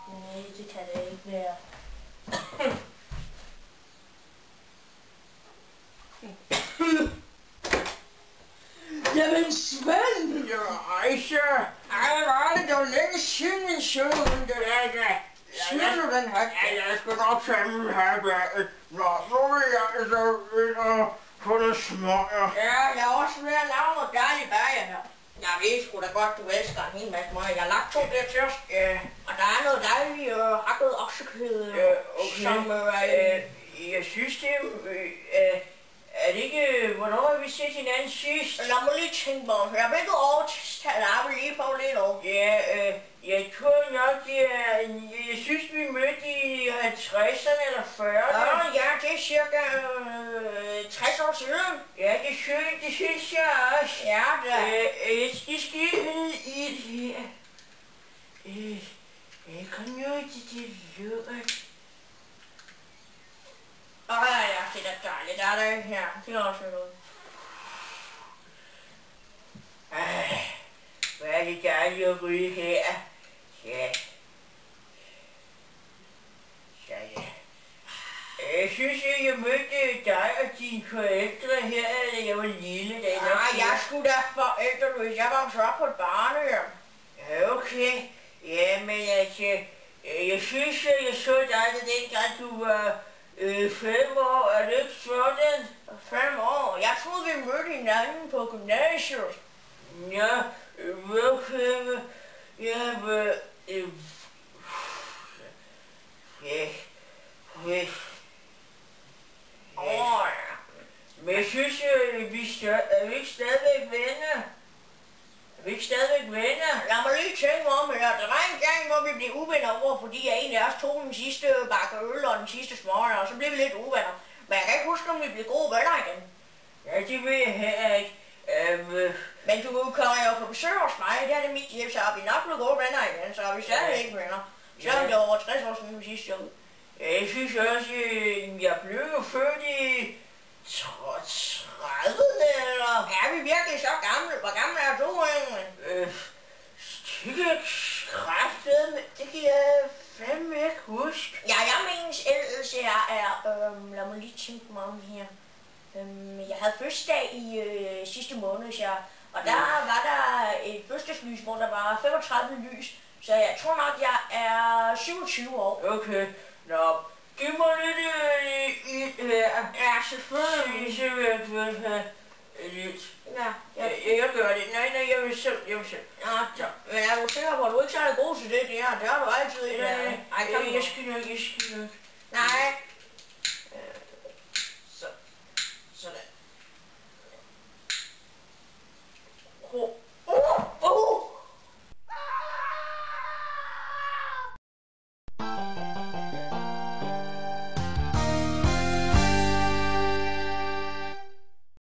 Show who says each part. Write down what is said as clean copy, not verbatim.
Speaker 1: Nej, det kan det ikke være. Jamen Svend!
Speaker 2: Ja, Aisha! Ej, var det dog længe siden min søn, det der. Smider du den hat? Ja, jeg skal nok tage min hat af. Nå, nu vil jeg altså få noget smøger. Ja, jeg er også ved at lave noget dejligt bager her. Jeg ved sgu da godt, du elsker en hel masse smøger. Jeg har lagt 2 der til os. Ja. Og der er noget dejligt hakket oksekød. Ja, okay. Som jeg synes det er det ikke, hvornår har vi set hinanden sidst? Lad mig lige tænke mig. Jeg ved ikke årstal, jeg vil lige få lidt over. Ja, jeg tror nok, jeg synes vi mødte i 50'erne eller 40'erne. Ja, det er cirka 60 år siden. Ja, det synes jeg også. Ja, det skal i jeg kan jo ikke det lukker. Ja, det er dejligt. Der er det her. Det er også noget. Hvad er det dejligt at ryge her? Ja. Så ja. Jeg synes, jeg mødte dig og dine forældre her, da jeg var lille. Jeg skulle da forældre, hvis jeg var så på et barnehjem. Ja, okay. Ja, men jeg synes, jeg så dig, da dengang du var 5 år, er det ikke sådan? 5 år? Jeg troede, vi mødte hinanden på gymnasiet. Ja, okay. Men jeg synes, er vi ikke stadigvæk venner? Er vi ikke stadigvæk venner? Lad mig lige tænke mig om det. Der var en gang, hvor vi blev uvenner over, fordi jeg egentlig også tog den sidste bakke øl og den sidste smøger, og så blev vi lidt uvenner. Men jeg kan ikke huske, om vi blev gode venner igen. Ja, det ved jeg heller ikke. Men du kommer jo på besøg hos mig, det er det mit hjem, så er vi nok blevet gode venner igen, så er vi stadig ikke venner. Selvom det er over 60 år siden vi sidst så ud. Jeg synes også, jeg blev jo født i 30'erne, eller? Er vi virkelig så gamle? Hvor gammel er du egentlig? Det kan jeg fandme ikke huske. Ja, jeg mindes ældelse lad mig lige tænke mig om her. Jeg havde fødselsdag i sidste måned, og der var der et fødselslys, hvor der var 35 lys. Så jeg tror nok, jeg er 27 år. Okay, nå. Giv mig lidt ja, selvfølgelig. Så vil jeg have lidt. Ja, jeg gør det. Nej, jeg vil selv. Ja, så. Men er du sikker på, at du ikke er så god til det her? Det har du altid i dag. Nej, jeg skal nok. Nej.